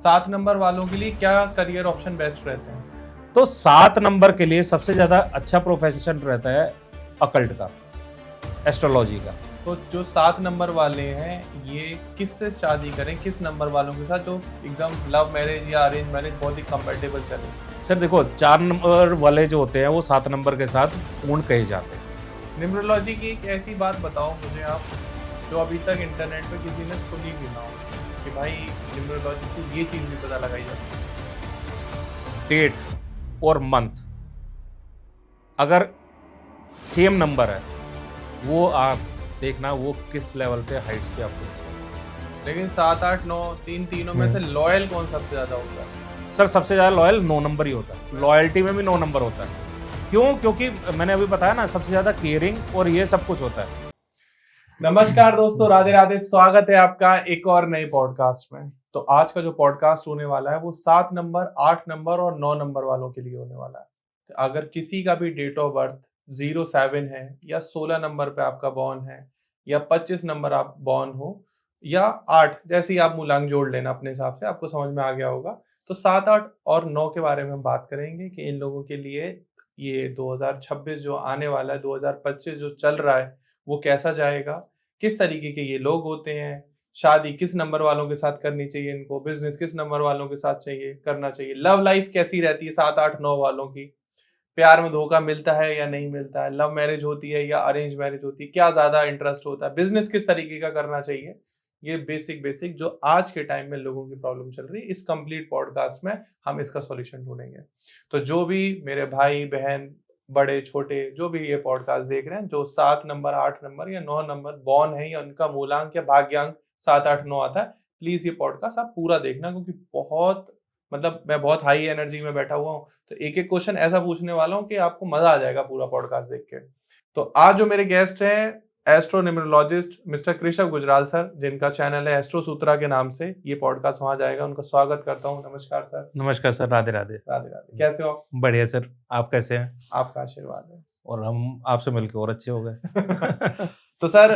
7 number वालों के लिए क्या करियर ऑप्शन बेस्ट रहते हैं? तो 7 नंबर के लिए सबसे ज्यादा अच्छा प्रोफेशन रहता है अकल्ट का, एस्ट्रोलॉजी का। तो जो 7 नंबर वाले हैं ये किससे शादी करें, किस नंबर वालों के साथ जो एकदम लव मैरिज या अरेंज मैरिज बहुत ही कंपेटेबल चले? सर देखो, 4 नंबर वाले जो होते हैं वो 7 नंबर के साथ पूर्ण कहे जाते हैं। न्यूमरोलॉजी की एक ऐसी बात बताओ मुझे आप, जो अभी तक इंटरनेट पे किसी ने सुनी भी ना हो कि भाई न्यूमरोलॉजी से ये चीज़ भी पता लगाई जा सकती है। डेट और मंथ अगर सेम नंबर है, वो आप देखना वो किस लेवल पे हाइट्स पे आपको। लेकिन 7, 8, 9 तीनों में से लॉयल कौन सबसे ज़्यादा होता है? सर सबसे ज़्यादा लॉयल 9 नंबर ही होता है। लॉयल्टी में भी 9 नंबर होता है। क्यों? क्योंकि मैंने अभी बताया ना, सबसे ज़्यादा केयरिंग और ये सब कुछ होता है। नमस्कार दोस्तों, राधे राधे, स्वागत है आपका एक और नए पॉडकास्ट में। तो आज का जो पॉडकास्ट होने वाला है वो 7 नंबर, 8 नंबर और 9 नंबर वालों के लिए होने वाला है। तो अगर किसी का भी डेट ऑफ बर्थ 07 है या 16 नंबर पे आपका बॉर्न है या 25 नंबर आप बॉर्न हो या 8, जैसे ही आप मूलांक जोड़ लेना अपने हिसाब से, आपको समझ में आ गया होगा। तो 7, 8 और 9 के बारे में हम बात करेंगे कि इन लोगों के लिए ये 2026 जो आने वाला है, 2025 जो चल रहा है वो कैसा जाएगा, किस तरीके के ये लोग होते हैं, शादी किस नंबर वालों के साथ करनी चाहिए इनको, बिजनेस किस नंबर वालों के साथ करना चाहिए, लव लाइफ कैसी रहती है 7, 8, 9 वालों की, प्यार में धोखा मिलता है या नहीं मिलता है, लव मैरिज होती है या अरेंज मैरिज होती है, क्या ज्यादा इंटरेस्ट होता है, बिजनेस किस तरीके का करना चाहिए। ये बेसिक जो आज के टाइम में लोगों की प्रॉब्लम चल रही है, इस कंप्लीट पॉडकास्ट में हम इसका सॉल्यूशन ढूंढेंगे। तो जो भी मेरे भाई बहन, बड़े छोटे, जो भी ये पॉडकास्ट देख रहे हैं, जो 7 नंबर, 8 नंबर या 9 नंबर बॉर्न है या उनका मूलांक या भाग्यांक 7, 8, 9 आता है, प्लीज ये पॉडकास्ट आप पूरा देखना, क्योंकि मैं बहुत हाई एनर्जी में बैठा हुआ हूँ। तो एक एक क्वेश्चन ऐसा पूछने वाला हूँ कि आपको मजा आ जाएगा पूरा पॉडकास्ट देख के। तो आज जो मेरे गेस्ट हैं, astro numerologist mister Krishav Gujral sir, जिनका चैनल है एस्ट्रो सूत्रा के नाम से, ये पॉडकास्ट वहां जाएगा। उनका स्वागत करता हूँ। नमस्कार सर। नमस्कार सर, राधे राधे। राधे राधे, कैसे हो? बढ़िया सर, आप कैसे हैं? आपका आशीर्वाद है और हम आपसे मिलकर और अच्छे हो गए। तो सर,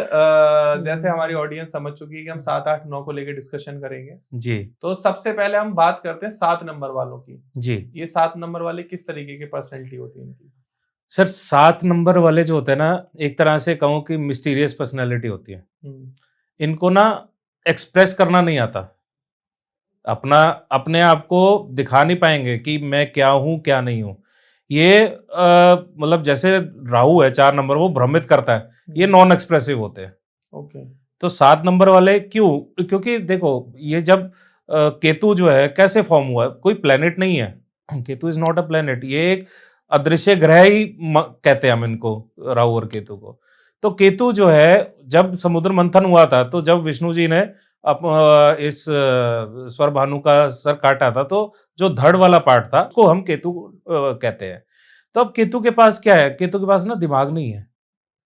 जैसे हमारी ऑडियंस समझ चुकी है कि हम 7, 8, 9 को लेकर डिस्कशन करेंगे जी। तो सबसे पहले हम बात करते हैं 7 नंबर वालों की। जी। ये 7 नंबर वाले किस तरीके की पर्सनैलिटी होती है इनकी? सर 7 नंबर वाले जो होते हैं ना, एक तरह से कहूँ कि मिस्टीरियस पर्सनैलिटी होती है। इनको ना एक्सप्रेस करना नहीं आता, अपने आप को दिखा नहीं पाएंगे कि मैं क्या हूँ क्या नहीं हूँ। ये मतलब जैसे राहु है 4 नंबर, वो भ्रमित करता है, ये नॉन एक्सप्रेसिव होते हैं। ओके। तो 7 नंबर वाले क्यों? क्योंकि देखो, ये जब केतु जो है कैसे फॉर्म हुआ है, कोई प्लेनेट नहीं है। Ketu is not a planet, ये एक अदृश्य ग्रह ही कहते हैं हम इनको, राहु और केतु को। तो केतु जो है, जब समुद्र मंथन हुआ था, तो जब विष्णु जी ने इस स्वर भानु का सर काटा था, तो जो धड़ वाला पार्ट था उसको हम केतु कहते हैं। तो अब केतु के पास क्या है? केतु के पास ना दिमाग नहीं है,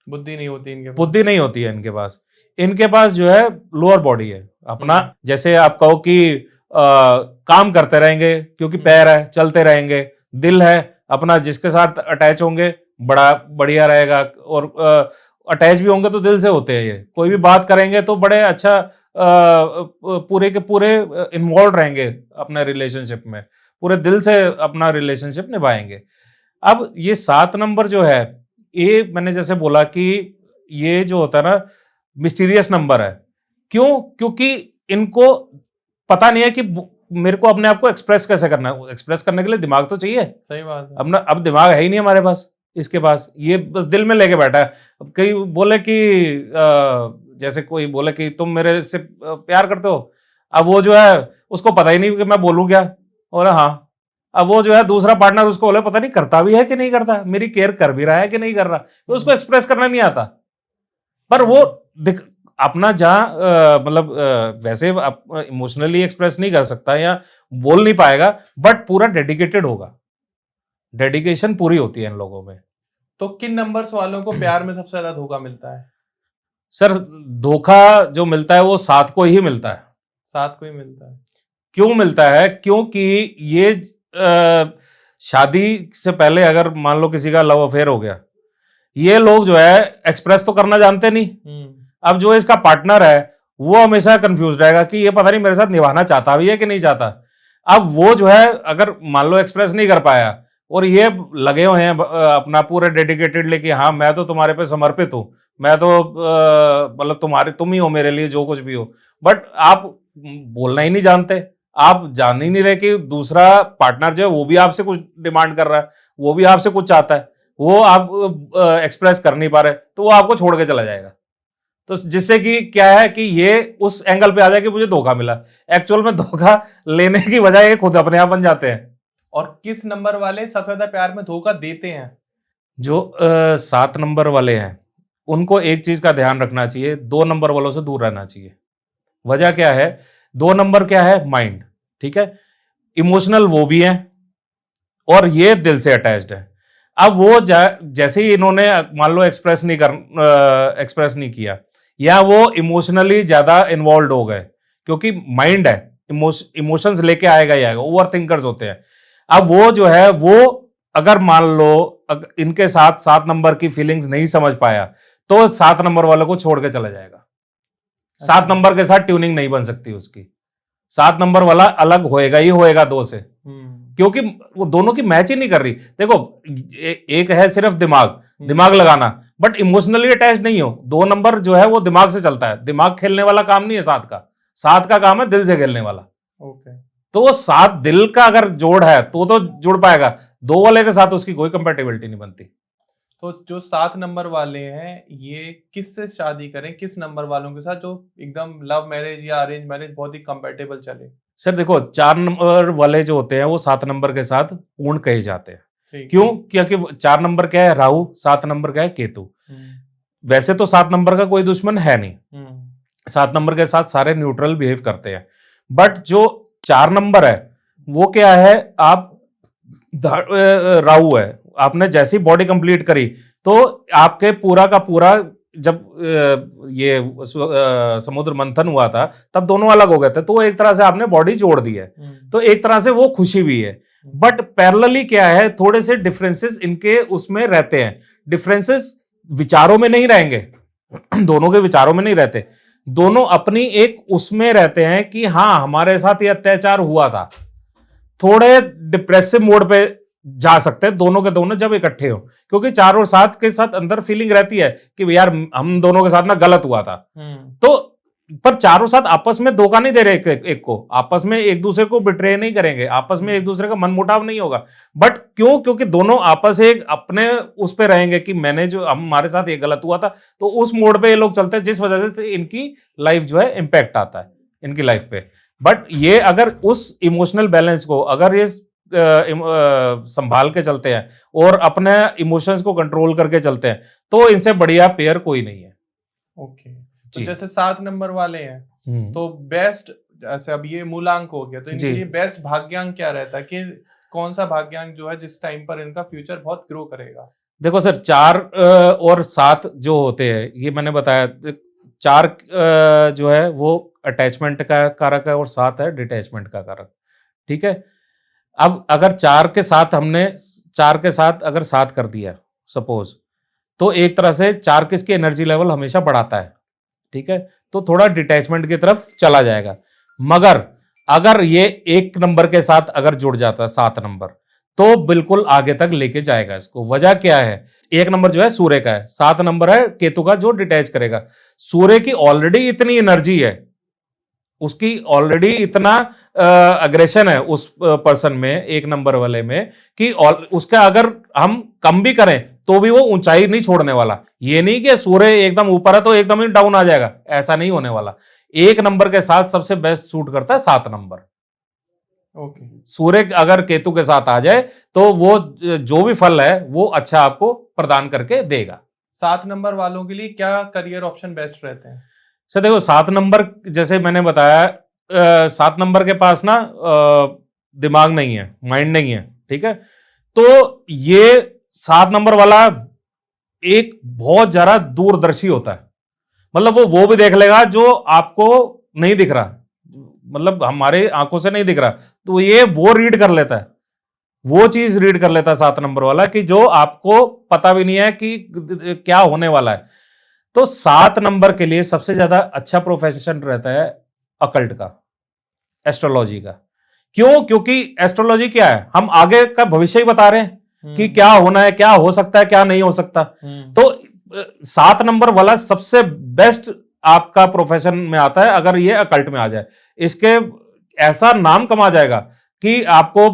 बुद्धि नहीं होती इनके पास। बुद्धि नहीं होती है इनके पास। इनके पास जो है लोअर बॉडी है अपना, जैसे आप कहो कि काम करते रहेंगे क्योंकि पैर है, चलते रहेंगे। दिल है अपना, जिसके साथ अटैच होंगे बड़ा बढ़िया रहेगा, और अटैच भी होंगे तो दिल से होते हैं। ये कोई भी बात करेंगे तो बड़े अच्छा पूरे के पूरे इन्वॉल्व रहेंगे अपने रिलेशनशिप में, पूरे दिल से अपना रिलेशनशिप निभाएंगे। अब ये 7 नंबर जो है, ये मैंने जैसे बोला कि ये जो होता है ना, मिस्टीरियस नंबर है। क्यों? क्योंकि इनको पता नहीं है कि मेरे को अपने आप को एक्सप्रेस कैसे करना है। एक्सप्रेस करने के लिए दिमाग तो चाहिए। सही बात है। अब दिमाग है ही नहीं हमारे पास, इसके पास ये बस दिल में लेके बैठा है। अब कई बोले कि जैसे कोई बोले कि तुम मेरे से प्यार करते हो, अब वो जो है उसको पता ही नहीं कि मैं बोलूं क्या। बोला हाँ। अब वो जो है दूसरा पार्टनर उसको बोले पता नहीं करता भी है कि नहीं करता, मेरी केयर कर भी रहा है कि नहीं कर रहा, तो उसको एक्सप्रेस करना नहीं आता। पर वो अपना जहाँ मतलब वैसे इमोशनली एक्सप्रेस नहीं कर सकता या बोल नहीं पाएगा, बट पूरा डेडिकेटेड होगा। डेडिकेशन पूरी होती है इन लोगों में। तो किन नंबर्स वालों को प्यार में सबसे ज्यादा धोखा मिलता है? सर धोखा जो मिलता है वो 7 को ही मिलता है। 7 को ही मिलता है। क्यों मिलता है? क्योंकि ये शादी से पहले अगर मान लो किसी का लव अफेयर हो गया, ये लोग जो है एक्सप्रेस तो करना जानते नहीं। अब जो इसका पार्टनर है वो हमेशा कंफ्यूज रहेगा कि ये पता नहीं मेरे साथ निभाना चाहता भी है कि नहीं चाहता। अब वो जो है अगर मान लो एक्सप्रेस नहीं कर पाया और ये लगे हुए हैं अपना पूरे डेडिकेटेड लेके, हाँ मैं तो तुम्हारे पे समर्पित हूँ, मैं तो मतलब तुम ही हो मेरे लिए जो कुछ भी हो, बट आप बोलना ही नहीं जानते, आप जान ही नहीं रहे कि दूसरा पार्टनर जो है वो भी आपसे कुछ डिमांड कर रहा है, वो भी आपसे कुछ चाहता है, वो आप एक्सप्रेस कर नहीं पा रहे, तो वो आपको छोड़ के चला जाएगा। तो जिससे कि क्या है कि ये उस एंगल पे आ जाए कि मुझे धोखा मिला, एक्चुअल में धोखा लेने की बजाय ये खुद अपने आप बन जाते हैं। और किस नंबर वाले सबसे ज्यादा प्यार में धोखा देते हैं? जो 7 नंबर वाले हैं उनको एक चीज का ध्यान रखना चाहिए, 2 नंबर वालों से दूर रहना चाहिए। वजह क्या है, 2 नंबर क्या है, माइंड, ठीक है, इमोशनल वो भी है और ये दिल से अटैच्ड है। अब वो जैसे ही इन्होंने मान लो एक्सप्रेस नहीं किया या वो इमोशनली ज्यादा इन्वॉल्व हो गए, क्योंकि माइंड है, इमोशंस लेके आएगा ही आएगा, ओवर थिंकर्स होते हैं। अब वो जो है वो अगर मान लो इनके साथ 7 नंबर की फीलिंग्स नहीं समझ पाया तो 7 नंबर वालों को छोड़ के चला जाएगा। 7 नंबर के साथ ट्यूनिंग नहीं बन सकती उसकी, 7 नंबर वाला अलग होएगा ही होएगा 2 से, क्योंकि वो दोनों की मैच ही नहीं कर रही। देखो एक है सिर्फ दिमाग लगाना, बट इमोशनली अटैच नहीं हो। 2 नंबर जो है वो दिमाग से चलता है, दिमाग खेलने वाला काम नहीं है 7 का, 7 का काम है दिल से खेलने वाला। ओके। तो वो 7 दिल का अगर जोड़ है तो जुड़ पाएगा, 2 वाले के साथ उसकी कोई कंपेटिबिलिटी नहीं बनती। तो जो 7 नंबर वाले हैं ये किससे शादी करें, किस नंबर वालों के साथ जो एकदम लव मैरिज या अरेंज मैरिज बहुत ही कंपेटेबल चले? सर देखो 4 नंबर वाले जो होते हैं वो 7 नंबर के साथ पूर्ण कहे जाते हैं। क्यों? क्योंकि 4 नंबर क्या है, राहु, 7 नंबर क्या है, केतु। वैसे तो 7 नंबर का कोई दुश्मन है नहीं, 7 नंबर के साथ सारे न्यूट्रल बिहेव करते हैं, बट जो 4 नंबर है वो क्या है, आप राहु है, आपने जैसी बॉडी कंप्लीट करी तो आपके पूरा का पूरा, जब ये समुद्र मंथन हुआ था तब दोनों अलग हो गए थे, तो एक तरह से आपने बॉडी जोड़ दी है, तो एक तरह से वो खुशी भी है। बट पैरेलली क्या है, थोड़े से डिफरेंसेस इनके उसमें रहते हैं। डिफरेंसेस विचारों में नहीं रहेंगे दोनों के विचारों में नहीं रहते, दोनों अपनी एक उसमें रहते हैं कि हाँ हमारे साथ ये अत्याचार हुआ था। थोड़े डिप्रेसिव मोड पे जा सकते हैं दोनों के दोनों जब इकट्ठे हो, क्योंकि 4 और 7 के साथ अंदर फीलिंग रहती है कि यार हम दोनों के साथ ना गलत हुआ था। तो पर 4 और 7 आपस में धोखा नहीं दे रहे एक को, आपस में एक दूसरे को बिट्रे नहीं करेंगे, आपस में एक दूसरे का मनमुटाव नहीं होगा। बट क्यों? क्योंकि दोनों आपस एक अपने उस पे रहेंगे कि मैंने जो हमारे साथ ये गलत हुआ था, तो उस मोड पे ये लोग चलते हैं, जिस वजह से इनकी लाइफ जो है इंपैक्ट आता है इनकी लाइफ पे। बट ये अगर उस इमोशनल बैलेंस को अगर ये संभाल के चलते हैं और अपने इमोशंस को कंट्रोल करके चलते हैं तो इनसे बढ़िया पेयर कोई नहीं है। ओके। तो जैसे 7 नंबर वाले हैं तो बेस्ट, जैसे अब ये मूलांक हो गया, तो इनके लिए बेस्ट भाग्यांक क्या रहता है कि कौन सा भाग्यांक जो है जिस टाइम पर इनका फ्यूचर बहुत ग्रो करेगा? देखो सर 4 और 7 जो होते हैं, ये मैंने बताया, 4 जो है वो अटैचमेंट का कारक है और 7 है डिटैचमेंट का कारक, ठीक है। अब अगर 4 के साथ हमने 4 के साथ अगर 7 कर दिया सपोज, तो एक तरह से 4 किसकी एनर्जी लेवल हमेशा बढ़ाता है, ठीक है, तो थोड़ा डिटैचमेंट की तरफ चला जाएगा। मगर अगर ये 1 नंबर के साथ अगर जुड़ जाता है 7 नंबर, तो बिल्कुल आगे तक लेके जाएगा इसको। वजह क्या है, 1 नंबर जो है सूर्य का है, 7 नंबर है केतु का जो डिटैच करेगा। सूर्य की ऑलरेडी इतनी एनर्जी है, उसकी ऑलरेडी इतना अग्रेशन है उस पर्सन में, 1 नंबर वाले में, कि उसका अगर हम कम भी करें तो भी वो ऊंचाई नहीं छोड़ने वाला। ये नहीं कि सूर्य एकदम ऊपर है तो एकदम ही डाउन आ जाएगा, ऐसा नहीं होने वाला। 1 नंबर के साथ सबसे बेस्ट सूट करता है 7 नंबर। ओके। सूर्य अगर केतु के साथ आ जाए तो वो जो भी फल है वो अच्छा आपको प्रदान करके देगा। 7 नंबर वालों के लिए क्या करियर ऑप्शन बेस्ट रहते हैं? सर देखो 7 नंबर जैसे मैंने बताया, 7 नंबर के पास ना दिमाग नहीं है, माइंड नहीं है, ठीक है। तो ये 7 नंबर वाला एक बहुत ज्यादा दूरदर्शी होता है, मतलब वो भी देख लेगा जो आपको नहीं दिख रहा, मतलब हमारे आंखों से नहीं दिख रहा, तो ये वो रीड कर लेता है, वो चीज रीड कर लेता है 7 नंबर वाला कि जो आपको पता भी नहीं है कि क्या होने वाला है। तो 7 नंबर के लिए सबसे ज्यादा अच्छा प्रोफेशन रहता है अकल्ट का, एस्ट्रोलॉजी का, क्यों? क्योंकि एस्ट्रोलॉजी क्या है, हम आगे का भविष्य ही बता रहे हैं कि क्या होना है, क्या हो सकता है, क्या नहीं हो सकता। तो 7 नंबर वाला सबसे बेस्ट आपका प्रोफेशन में आता है अगर ये अकल्ट में आ जाए। इसके ऐसा नाम कमा जाएगा कि आपको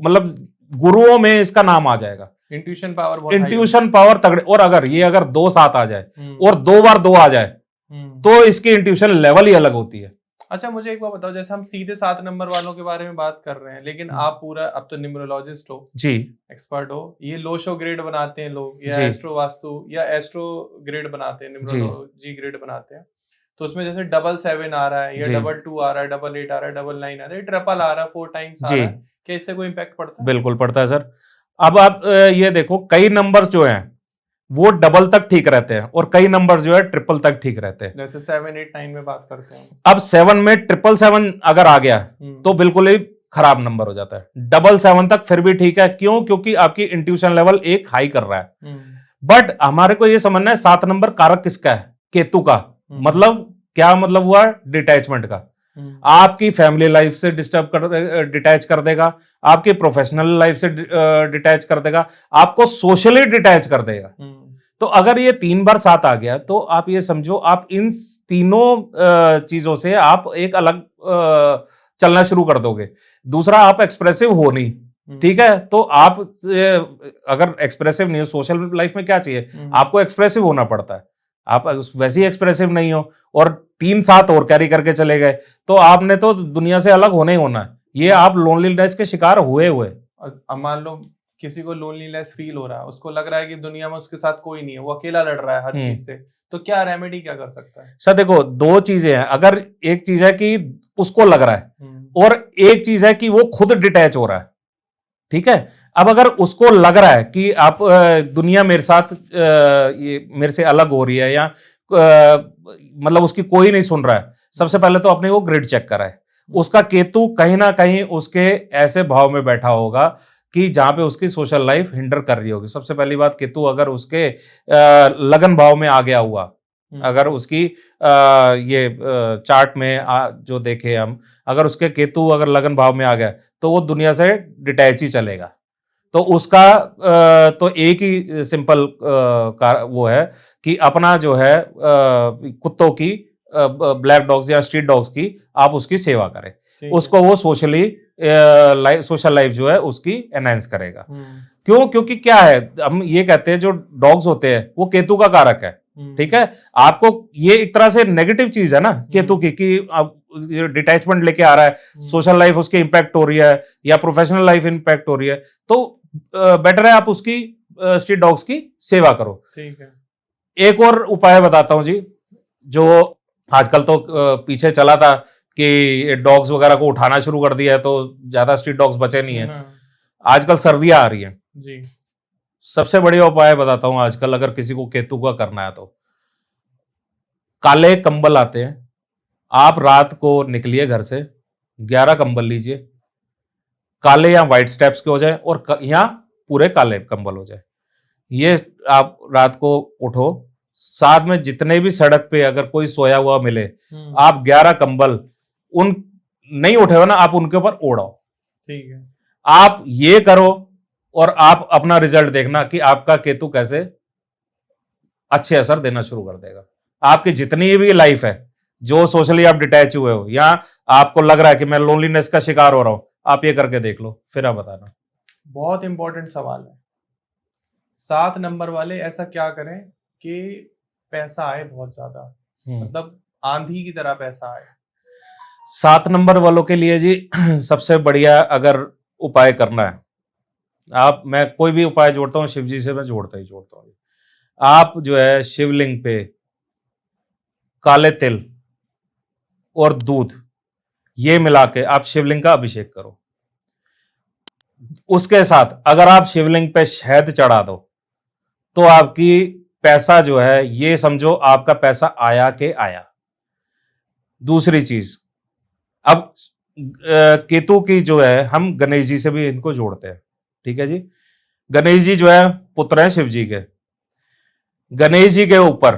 मतलब गुरुओं में इसका नाम आ जाएगा। इंट्यूशन पावर बहुत इंट्यूशन पावर तगड़े। और अगर 2-7 आ जाए और 2 बार 2 आ जाए तो इसकी इंट्यूशन लेवल ही अलग होती है। अच्छा, मुझे एक बात बताओ, जैसे हम सीधे 7 नंबर वालों के बारे में बात कर रहे हैं, लेकिन आप पूरा अब तो न्यूमरोलॉजिस्ट हो जी, एक्सपर्ट हो, ये लोशो ग्रेड बनाते हैं लोग, या जी। एस्ट्रो वास्तु या एस्ट्रो ग्रेड बनाते हैं, जी। न्यूमरोलॉजी ग्रेड बनाते हैं। तो उसमें जैसे 777 आ रहा है, या जी। 22 आ रहा है, 88 आ रहा है, 99 आ रहा है, ट्रिपल आ रहा है, 4 टाइम्स आ जी, रहा है, क्या इससे कोई इम्पैक्ट पड़ता है? बिल्कुल पड़ता है सर। अब आप ये देखो, कई नंबर्स जो हैं वो डबल तक ठीक रहते हैं और कई नंबर्स जो है ट्रिपल तक ठीक रहते हैं। जैसे 7 8 9 में बात करते हैं। अब 7 में 777 अगर आ गया तो बिल्कुल ही खराब नंबर हो जाता है। 777 तक फिर भी ठीक है, क्यों? क्योंकि आपकी इंट्यूशन लेवल एक हाई कर रहा है। बट हमारे को ये समझना है 7 नंबर कारक किसका है? केतु का। मतलब क्या मतलब हुआ? डिटैचमेंट का। आपकी फैमिली लाइफ से डिटैच कर देगा, आपकी प्रोफेशनल लाइफ से डिटैच कर देगा, आपको सोशली डिटैच कर देगा। तो अगर ये 3 बार 7 आ गया तो आप ये समझो आप इन तीनों चीजों से आप एक अलग चलना शुरू कर दोगे। दूसरा, आप एक्सप्रेसिव हो नहीं, ठीक है? तो आप अगर एक्सप्रेसिव नहीं हो, सोशल लाइफ में क्या चाहिए? आपको एक्सप्रेसिव होना पड़ता है। आप वैसे ही एक्सप्रेसिव नहीं हो और 3-7 और कैरी करके चले गए तो आपने तो दुनिया से अलग होना ही होना है। ये आप लोनलीनेस के शिकार हुए। अब मान लो किसी को लोनलीनेस फील हो रहा है, उसको लग रहा है कि दुनिया में उसके साथ कोई नहीं है, वो अकेला लड़ रहा है हर चीज से, तो क्या रेमेडी क्या कर सकता है? सर देखो, 2 चीजें हैं। अगर एक चीज है कि उसको लग रहा है और एक चीज है कि वो खुद डिटैच हो रहा है, ठीक है? अब अगर उसको लग रहा है कि आप दुनिया मेरे साथ ये मेरे से अलग हो रही है या मतलब उसकी कोई नहीं सुन रहा है, सबसे पहले तो अपने वो ग्रिड चेक कराए। उसका केतु कहीं ना कहीं उसके ऐसे भाव में बैठा होगा कि जहां पे उसकी सोशल लाइफ हिंडर कर रही होगी। सबसे पहली बात, केतु अगर उसके लगन भाव में आ गया हुआ, अगर उसकी ये चार्ट में जो देखे हम, अगर उसके केतु अगर लगन भाव में आ गया तो वो दुनिया से डिटैच ही चलेगा। तो उसका तो एक ही सिंपल वो है कि अपना जो है कुत्तों की, ब्लैक डॉग्स या स्ट्रीट डॉग्स की, आप उसकी सेवा करें। उसको वो सोशल लाइफ जो है उसकी एनहांस करेगा। क्यों? क्योंकि क्या है, हम ये कहते हैं जो डॉग्स होते हैं वो केतु का कारक है, ठीक है? आपको ये एक तरह से नेगेटिव चीज है ना केतु की, कि डिटैचमेंट लेके आ रहा है, सोशल लाइफ उसकी इंपैक्ट हो रही है या प्रोफेशनल लाइफ इंपैक्ट हो रही है, तो बेटर है आप उसकी स्ट्रीट डॉग्स की सेवा करो। ठीक है। एक और उपाय बताता हूं जी, जो आजकल तो पीछे चला था कि डॉग्स वगैरह को उठाना शुरू कर दिया है तो ज्यादा स्ट्रीट डॉग्स बचे नहीं है। आजकल सर्दियां आ रही हैं जी। सबसे बढ़िया उपाय बताता हूं आजकल, अगर किसी को केतु का करना है तो काले कंबल आते हैं, आप रात को निकलिए घर से, 11 कंबल लीजिए, काले या व्हाइट स्टेप्स के हो जाए और या पूरे काले कंबल हो जाए। ये आप रात को उठो, साथ में जितने भी सड़क पे अगर कोई सोया हुआ मिले, आप 11 कंबल उन नहीं उठे हो ना, आप उनके ऊपर ओढ़ाओ। ठीक है। आप ये करो और आप अपना रिजल्ट देखना कि आपका केतु कैसे अच्छे असर देना शुरू कर देगा। आपकी जितनी भी लाइफ है, जो सोशली आप डिटैच हुए हो या आपको लग रहा है कि मैं लोनलीनेस का शिकार हो रहा हूं, आप ये करके देख लो, फिर आप बताना। बहुत इंपॉर्टेंट सवाल है। 7 नंबर वाले ऐसा क्या करें कि पैसा आए बहुत ज्यादा, मतलब आंधी की तरह पैसा आए? 7 नंबर वालों के लिए जी सबसे बढ़िया अगर उपाय करना है, मैं कोई भी उपाय जोड़ता हूँ शिव जी से, मैं जोड़ता हूँ। आप जो है शिवलिंग पे काले तिल और दूध ये मिला के आप शिवलिंग का अभिषेक करो। उसके साथ अगर आप शिवलिंग पे शहद चढ़ा दो तो आपकी पैसा जो है, ये समझो आपका पैसा आया के आया। दूसरी चीज, अब केतु की जो है हम गणेश जी से भी इनको जोड़ते हैं, ठीक है जी? गणेश जी जो है पुत्र हैं शिव जी के। गणेश जी के ऊपर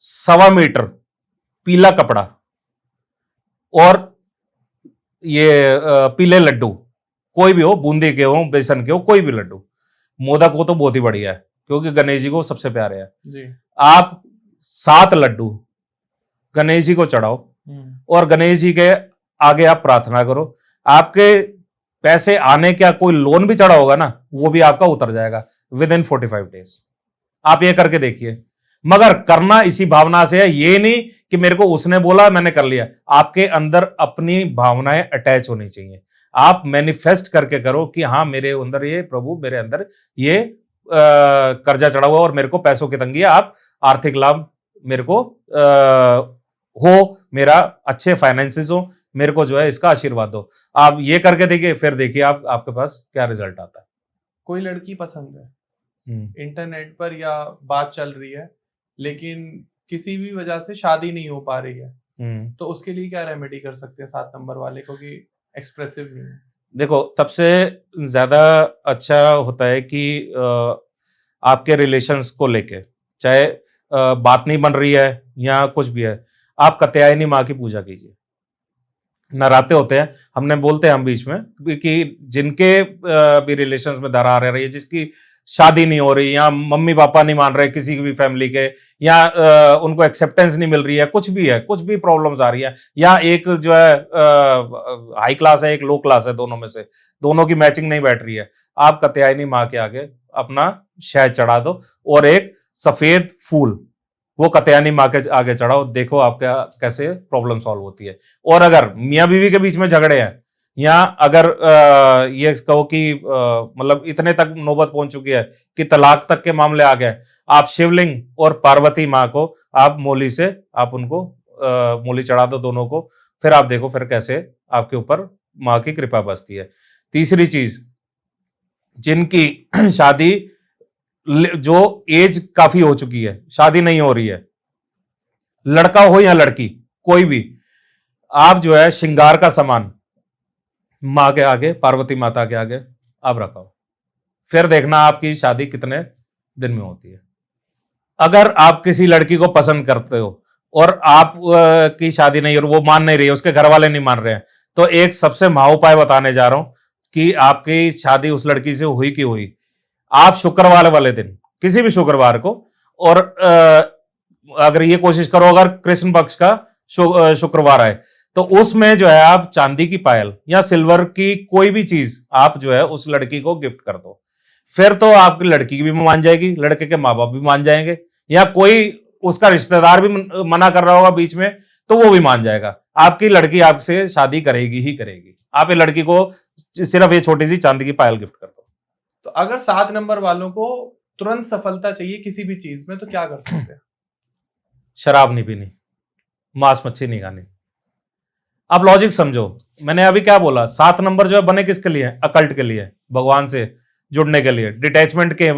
1.25 मीटर पीला कपड़ा और ये पीले लड्डू, कोई भी हो, बूंदी के हो, बेसन के हो, कोई भी लड्डू, मोदक हो तो बहुत ही बढ़िया है क्योंकि गणेश जी को सबसे प्यारे हैं। जी। आप 7 लड्डू गणेश जी को चढ़ाओ और गणेश जी के आगे आप प्रार्थना करो। आपके पैसे आने क्या, कोई लोन भी चढ़ा होगा ना, वो भी आपका उतर जाएगा विद इन 45 डेज। आप ये करके देखिए, मगर करना इसी भावना से है, ये नहीं कि मेरे को उसने बोला मैंने कर लिया। आपके अंदर अपनी भावनाएं अटैच होनी चाहिए। आप मैनिफेस्ट करके करो कि हाँ मेरे अंदर ये, प्रभु मेरे अंदर ये कर्जा चढ़ा हुआ और मेरे को पैसों की तंगी है, आप आर्थिक लाभ मेरे को हो, मेरा अच्छे फाइनेंसेस हो, मेरे को जो है इसका आशीर्वाद दो। आप ये करके देखिए, फिर देखिए आप आपके पास क्या रिजल्ट आता है। कोई लड़की पसंद है, इंटरनेट पर या बात चल रही है, लेकिन किसी भी वजह से शादी नहीं हो पा रही है, तो उसके लिए क्या रेमेडी कर सकते हैं 7 नंबर वाले को कि एक्सप्रेसिव नहीं है? देखो, सबसे ज्यादा अच्छा होता है कि आपके रिलेशंस को लेके, चाहे बात नहीं बन रही है या कुछ भी है, आप कात्यायनी माँ की पूजा कीजिए। नराते होते हैं, हमने बोलते हैं हम बीच में कि जिनके भी रिलेशंस में दरार आ रही है, जिसकी शादी नहीं हो रही या मम्मी पापा नहीं मान रहे किसी भी फैमिली के, या उनको एक्सेप्टेंस नहीं मिल रही है, कुछ भी है, कुछ भी प्रॉब्लम्स आ रही है, या एक जो है हाई क्लास है, एक लो क्लास है, दोनों में से दोनों की मैचिंग नहीं बैठ रही है, आप कात्यायनी माँ के आगे अपना शहद चढ़ा दो और एक सफेद फूल वो कात्यायनी माँ के आगे चढ़ाओ, देखो आपका कैसे प्रॉब्लम सॉल्व होती है। और अगर मियाँ बीवी के बीच में झगड़े हैं, या अगर ये कहो कि मतलब इतने तक नौबत पहुंच चुकी है कि तलाक तक के मामले आ गए, आप शिवलिंग और पार्वती माँ को आप मोली से आप उनको मोली चढ़ा दो दोनों को, फिर आप देखो फिर कैसे आपके ऊपर माँ की कृपा बसती है। तीसरी चीज, जिनकी शादी जो एज काफी हो चुकी है, शादी नहीं हो रही है, लड़का हो या लड़की कोई भी, आप जो है श्रृंगार का सामान मां के आगे, पार्वती माता के आगे आप रखाओ, फिर देखना आपकी शादी कितने दिन में होती है। अगर आप किसी लड़की को पसंद करते हो और आप की शादी नहीं, और वो मान नहीं रही है, उसके घर वाले नहीं मान रहे हैं, तो एक सबसे महाउपाय बताने जा रहा हूं कि आपकी शादी उस लड़की से हुई कि हुई, आप शुक्रवार वाले दिन, किसी भी शुक्रवार को, और अगर ये कोशिश करो अगर कृष्ण पक्ष का शुक्रवार आए, तो उसमें जो है आप चांदी की पायल या सिल्वर की कोई भी चीज आप जो है उस लड़की को गिफ्ट कर दो, फिर तो आपकी लड़की भी मान जाएगी, लड़के के माँ बाप भी मान जाएंगे, या कोई उसका रिश्तेदार भी मना कर रहा होगा बीच में तो वो भी मान जाएगा, आपकी लड़की आपसे शादी करेगी ही करेगी। आप ये लड़की को सिर्फ ये छोटी सी चांदी की पायल गिफ्ट कर दो। तो अगर 7 नंबर वालों को तुरंत सफलता चाहिए किसी भी चीज में, तो क्या कर सकते हैं? शराब नहीं पीनी, मांस मच्छी नहीं खानी। आप लॉजिक समझो, मैंने अभी क्या बोला, 7 नंबर जो है बने किसके लिए? अकल्ट के लिए, भगवान से जुड़ने के लिए, डिटैचमेंट के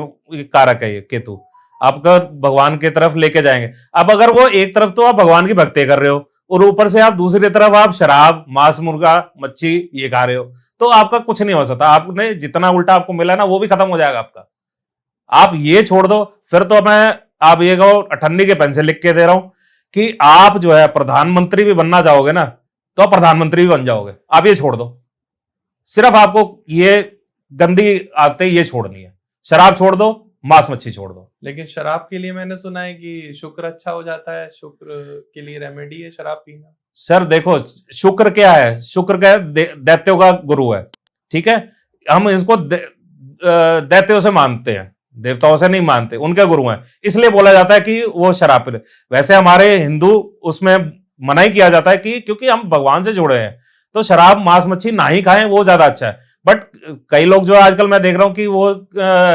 कारक है ये केतु, आपका भगवान की तरफ लेके जाएंगे। अब अगर वो एक तरफ तो आप भगवान की भक्ति कर रहे हो और ऊपर से आप दूसरी तरफ आप शराब, मांस, मुर्गा, मच्छी ये खा रहे हो, तो आपका कुछ नहीं हो सकता। आपने जितना उल्टा आपको मिला ना वो भी खत्म हो जाएगा आपका। आप ये छोड़ दो, फिर तो मैं आप ये कहो 98 के पेन से लिख के दे रहा हूं कि आप जो है प्रधानमंत्री भी बनना चाहोगे ना, तो आप प्रधानमंत्री भी बन जाओगे। आप ये छोड़ दो, सिर्फ आपको ये गंदी आदतें ये छोड़नी है, शराब छोड़ दो, मांस मच्छी छोड़ दो। लेकिन शराब के लिए मैंने सुना है कि शुक्र अच्छा हो जाता है, शुक्र के लिए रेमेडी है शराब पीना। सर देखो, शुक्र क्या है? शुक्र क्या है? दैत्यों का गुरु है, ठीक है। हम इसको दैत्यों से मानते हैं, देवताओं से नहीं मानते, उनके गुरु हैं, इसलिए बोला जाता है कि वो शराब पी। वैसे हमारे हिंदू उसमें मना ही किया जाता है कि क्योंकि हम भगवान से जुड़े हैं, तो शराब मांस मच्छी ना ही खाएं, वो ज्यादा अच्छा है। बट कई लोग जो है आजकल मैं देख रहा हूं कि वो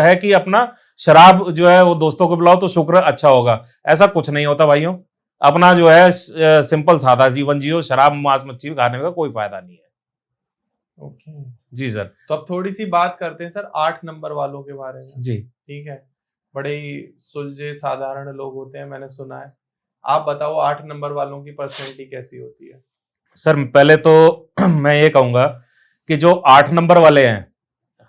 है कि अपना शराब जो है वो दोस्तों को बुलाओ तो शुक्र अच्छा होगा। ऐसा कुछ नहीं होता भाइयों, अपना जो है सिंपल सादा जीवन जियो, शराब मांस मच्छी खाने का कोई फायदा नहीं है। ओके जी सर। तो अब थोड़ी सी बात करते हैं सर 8 नंबर वालों के बारे में। जी ठीक है, बड़े ही सुलझे साधारण लोग होते हैं, मैंने सुना है। आप बताओ 8 नंबर वालों की पर्सनैलिटी कैसी होती है? सर पहले तो मैं ये कहूंगा कि जो 8 नंबर वाले हैं,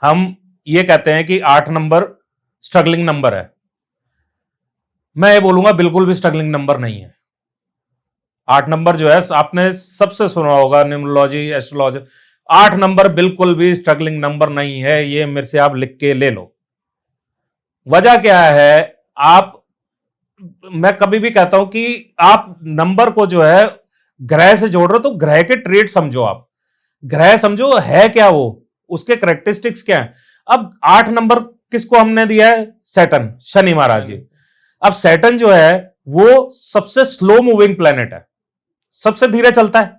हम ये कहते हैं कि 8 नंबर स्ट्रगलिंग नंबर है। मैं ये बोलूंगा बिल्कुल भी स्ट्रगलिंग नंबर नहीं है। 8 नंबर जो है आपने सबसे सुना होगा न्यूमरोलॉजी एस्ट्रोलॉजी, 8 नंबर बिल्कुल भी स्ट्रगलिंग नंबर नहीं है, ये मेरे से आप लिख के ले लो। वजह क्या है, आप, मैं कभी भी कहता हूं कि आप नंबर को जो है ग्रह से जोड़ रहे हो तो ग्रह के ट्रेड समझो, आप ग्रह समझो है क्या वो, उसके करेक्टरिस्टिक्स क्या है। अब 8 नंबर किसको हमने दिया है, सैटर्न, शनि महाराज जी। अब सैटर्न जो है वो सबसे स्लो मूविंग प्लेनेट है, सबसे धीरे चलता है।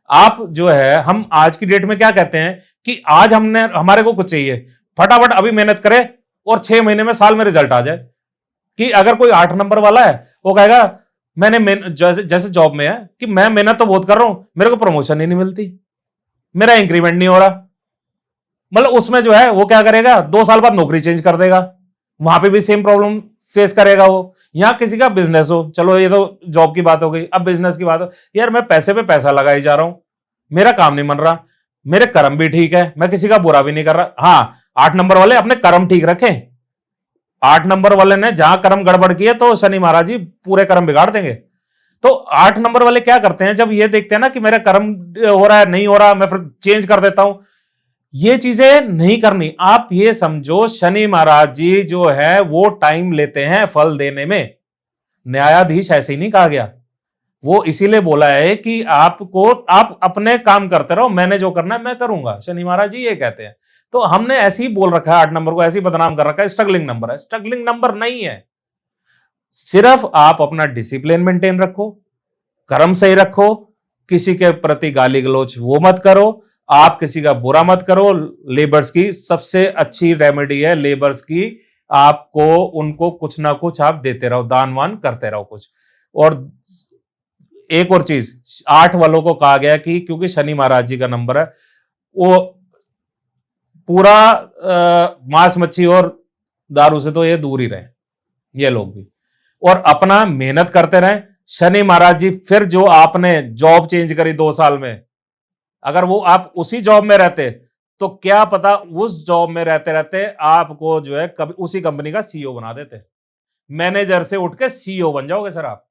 आप जो है, हम आज की डेट में क्या कहते हैं कि आज हमारे को कुछ चाहिए, फटाफट अभी मेहनत करे और 6 महीने में, साल में रिजल्ट आ जाए। कि अगर कोई 8 नंबर वाला है वो कहेगा जैसे जॉब में है कि मैं मेहनत तो बहुत कर रहा हूं, मेरे को प्रमोशन ही नहीं मिलती, मेरा इंक्रीमेंट नहीं हो रहा। मतलब उसमें जो है वो क्या करेगा, 2 साल बाद नौकरी चेंज कर देगा, वहां पे भी सेम प्रॉब्लम फेस करेगा वो। यहां किसी का बिजनेस हो, चलो ये तो जॉब की बात हो गई, अब बिजनेस की बात हो, यार मैं पैसे पे पैसा लगाई जा रहा हूं, मेरा काम नहीं बन रहा, मेरे कर्म भी ठीक है, मैं किसी का बुरा भी नहीं कर रहा। हाँ, 8 नंबर वाले अपने कर्म ठीक रखें। 8 नंबर वाले ने जहां कर्म गड़बड़ किए तो शनि महाराज जी पूरे कर्म बिगाड़ देंगे। तो 8 नंबर वाले क्या करते हैं, जब ये देखते हैं ना कि मेरा कर्म हो रहा है, नहीं हो रहा, मैं फिर चेंज कर देता हूं। ये चीजें नहीं करनी। आप ये समझो शनि महाराज जी जो है वो टाइम लेते हैं फल देने में। न्यायाधीश ऐसे ही नहीं कहा गया, वो इसीलिए बोला है कि आप अपने काम करते रहो, मैंने जो करना है मैं करूंगा, शनि महाराज जी ये कहते हैं। तो हमने ऐसे ही बोल रखा है, 8 नंबर को ऐसे ही बदनाम कर रखा है, स्ट्रगलिंग नंबर है। स्ट्रगलिंग नंबर नहीं है, सिर्फ आप अपना डिसिप्लिन मेंटेन रखो, कर्म सही रखो, किसी के प्रति गाली गलौज वो मत करो, आप किसी का बुरा मत करो। लेबर्स की सबसे अच्छी रेमेडी है लेबर्स की, आपको उनको कुछ ना कुछ आप देते रहो, दान वान करते रहो कुछ। और एक और चीज, 8 वालों को कहा गया कि क्योंकि शनि महाराज जी का नंबर है, वो पूरा मांस मच्छी और दारू से तो ये दूर ही रहे, ये लोग भी, और अपना मेहनत करते रहे। शनि महाराज जी फिर जो आपने जॉब चेंज करी 2 साल में, अगर वो आप उसी जॉब में रहते तो क्या पता उस जॉब में रहते रहते आपको जो है कभी उसी कंपनी का सीईओ बना देते। मैनेजर से उठ के सीईओ बन जाओगे सर आप।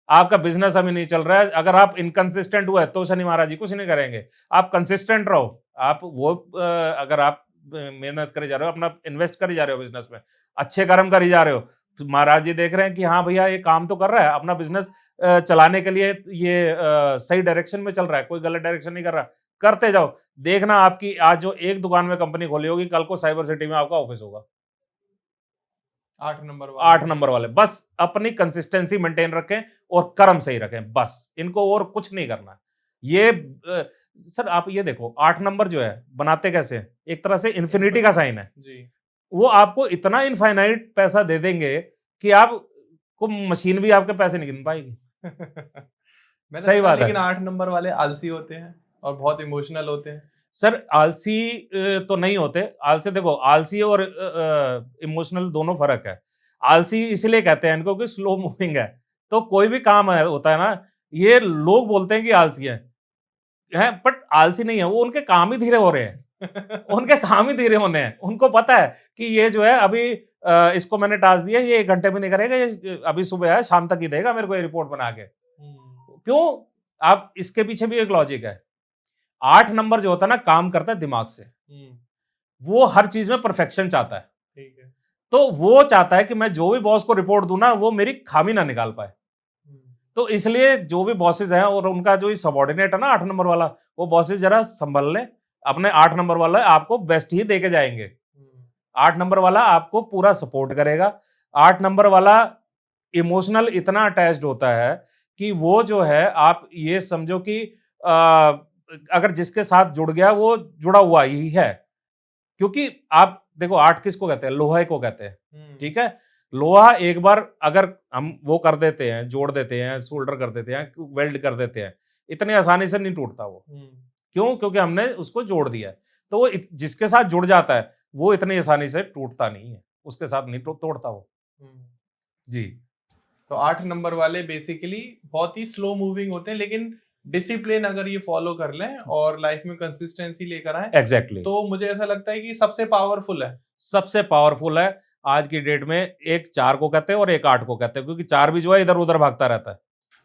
आपका बिजनेस अभी नहीं चल रहा है, अगर आप इनकंसिस्टेंट हुए तो शनि महाराज जी कुछ नहीं करेंगे। आप कंसिस्टेंट रहो, आप वो अगर आप मेहनत करे जा रहे हो, अपना इन्वेस्ट करे जा रहे हो बिजनेस में, अच्छे कर्म करे जा रहे हो, तो महाराज जी देख रहे हैं कि हाँ भैया ये काम तो कर रहा है, अपना बिजनेस चलाने के लिए ये सही डायरेक्शन में चल रहा है, कोई गलत डायरेक्शन नहीं कर रहा, करते जाओ। देखना आपकी आज जो एक दुकान में कंपनी खोली होगी, कल को साइबर सिटी में आपका ऑफिस होगा। 8 नंबर वाले 8 नंबर वाले बस अपनी कंसिस्टेंसी मेंटेन रखें और कर्म सही रखें, बस इनको और कुछ नहीं करना। ये सर आप ये देखो, 8 नंबर जो है बनाते कैसे हैं, एक तरह से इन्फिनिटी का साइन है जी। वो आपको इतना इनफाइनाइट पैसा दे देंगे कि आप को मशीन भी आपके पैसे नहीं गिन पाएगी। मैंने सही सुना बात है। लेकिन 8 नंबर वाले आलसी होते हैं और बहुत इमोशनल होते हैं। सर आलसी तो नहीं होते। आलसी देखो, आलसी और इमोशनल दोनों फर्क है। आलसी इसलिए कहते हैं इनको कि स्लो मूविंग है, तो कोई भी काम है होता है ना, ये लोग बोलते हैं कि आलसी हैं, बट आलसी नहीं है वो, उनके काम ही धीरे हो रहे हैं। उनके काम ही धीरे होने हैं। उनको पता है कि ये जो है अभी इसको मैंने टास्क दिया, ये 1 घंटे में नहीं करेगा, ये अभी सुबह है, शाम तक ही देगा मेरे को ये रिपोर्ट बना के। क्यों? आप इसके पीछे भी एक लॉजिक है। 8 नंबर जो होता है ना, काम करता है दिमाग से। वो हर चीज में परफेक्शन चाहता है। ठीक है। तो वो चाहता है कि मैं जो भी बॉस को रिपोर्ट दूं ना, वो मेरी खामी ना निकाल पाए। तो इसलिए जो भी बॉसेस हैं और उनका जो सबॉर्डिनेट है ना 8 नंबर वाला, वो बॉसेस जरा संभल लें अपने। 8 नंबर वाला आपको बेस्ट ही देके जाएंगे। 8 नंबर वाला आपको पूरा सपोर्ट करेगा। 8 नंबर वाला इमोशनल इतना अटैच्ड होता है कि वो जो है, आप ये समझो कि अगर जिसके साथ जुड़ गया वो जुड़ा हुआ ही है। क्योंकि आप देखो 8 किसको कहते हैं, लोहे को कहते हैं। ठीक है, लोहा एक बार अगर हम वो कर देते हैं, जोड़ देते हैं, सोल्डर कर देते हैं, वेल्ड कर देते हैं, इतनी आसानी से नहीं टूटता वो। क्यों? क्योंकि हमने उसको जोड़ दिया है। तो वो जिसके साथ जुड़ जाता है वो इतनी आसानी से टूटता नहीं है, उसके साथ नहीं तोड़ता वो। जी। तो 8 नंबर वाले बेसिकली बहुत ही स्लो मूविंग होते हैं, लेकिन डिसिप्लिन अगर ये फॉलो कर लें और लाइफ में कंसिस्टेंसी लेकर आए, एग्जैक्टली, तो मुझे ऐसा लगता है कि सबसे पावरफुल है। सबसे पावरफुल है आज की डेट में। एक 4 को कहते हैं और एक 8 को कहते हैं, क्योंकि 4 भी जो है इधर उधर भागता रहता है।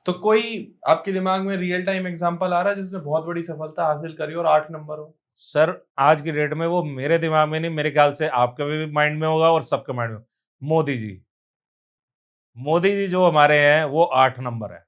तो कोई आपके दिमाग में रियल टाइम एग्जांपल आ रहा है जिसने बहुत बड़ी सफलता हासिल करी और 8 नंबर हो? सर आज की डेट में वो मेरे दिमाग में नहीं, मेरे ख्याल से आपके भी माइंड में होगा और सबके माइंड में। मोदी जी। मोदी जी जो हमारे हैं वो 8 नंबर है।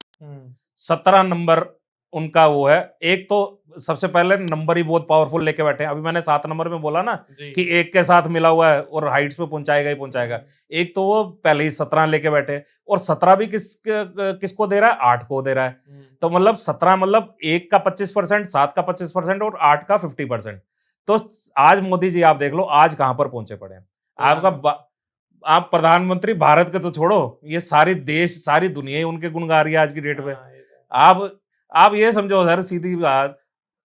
17 नंबर उनका वो है। एक तो सबसे पहले नंबर ही बहुत पावरफुल लेके बैठे हैं। अभी मैंने 7 नंबर में बोला ना जी। कि एक के साथ मिला हुआ है और हाइट्स पे पहुंचाएगा ही पहुंचाएगा। एक तो वो पहले ही 17 लेके बैठे हैं और 17 भी किसको दे रहा है? 8 को दे रहा है। तो मतलब 17 मतलब 1 का 25%, 7 का 25% और 8 का 50%। तो आज मोदी जी आप देख लो आज कहां पर पहुंचे पड़े हैं। आप प्रधानमंत्री भारत के तो छोड़ो, ये सारी देश सारी दुनिया ही उनके गुण गा रही है आज की डेट में। आप ये समझो सर सीधी बात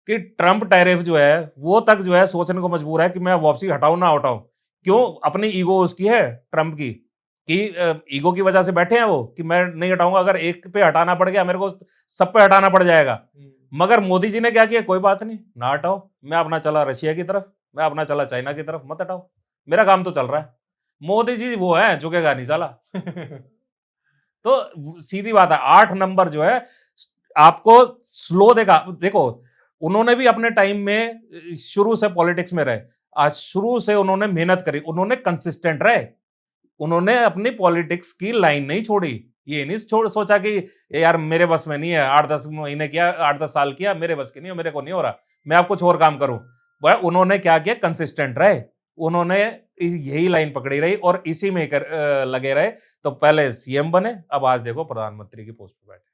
कि ट्रम्प टैरिफ जो है वो तक जो है सोचने को मजबूर है कि मैं वापसी हटाऊं ना हटाऊं। क्यों? अपनी ईगो उसकी है ट्रम्प की कि ईगो की वजह से बैठे हैं वो कि मैं नहीं हटाऊंगा। अगर एक पे हटाना पड़ गया मेरे को सब पे हटाना पड़ जाएगा। मगर मोदी जी ने क्या किया? कोई बात नहीं, ना हटाओ, मैं अपना चला रशिया की तरफ, मैं अपना चला चाइना की तरफ, मत हटाओ, मेरा काम तो चल रहा है। मोदी जी वो है झुकेगा नहीं साला। तो सीधी बात है 8 नंबर जो है आपको स्लो देखो उन्होंने भी अपने टाइम में शुरू से पॉलिटिक्स में रहे। आज शुरू से उन्होंने मेहनत करी, उन्होंने कंसिस्टेंट रहे, उन्होंने अपनी पॉलिटिक्स की लाइन नहीं छोड़ी। ये नहीं सोचा कि यार मेरे बस में नहीं है, 8-10 महीने किया, 8-10 साल किया, मेरे बस की नहीं है, मेरे को नहीं हो रहा, मैं अब कुछ और काम करूं। उन्होंने क्या किया? कंसिस्टेंट रहे, उन्होंने यही लाइन पकड़ी रही और इसी में लगे रहे। तो पहले सीएम बने, अब आज देखो प्रधानमंत्री की पोस्ट पे बैठे।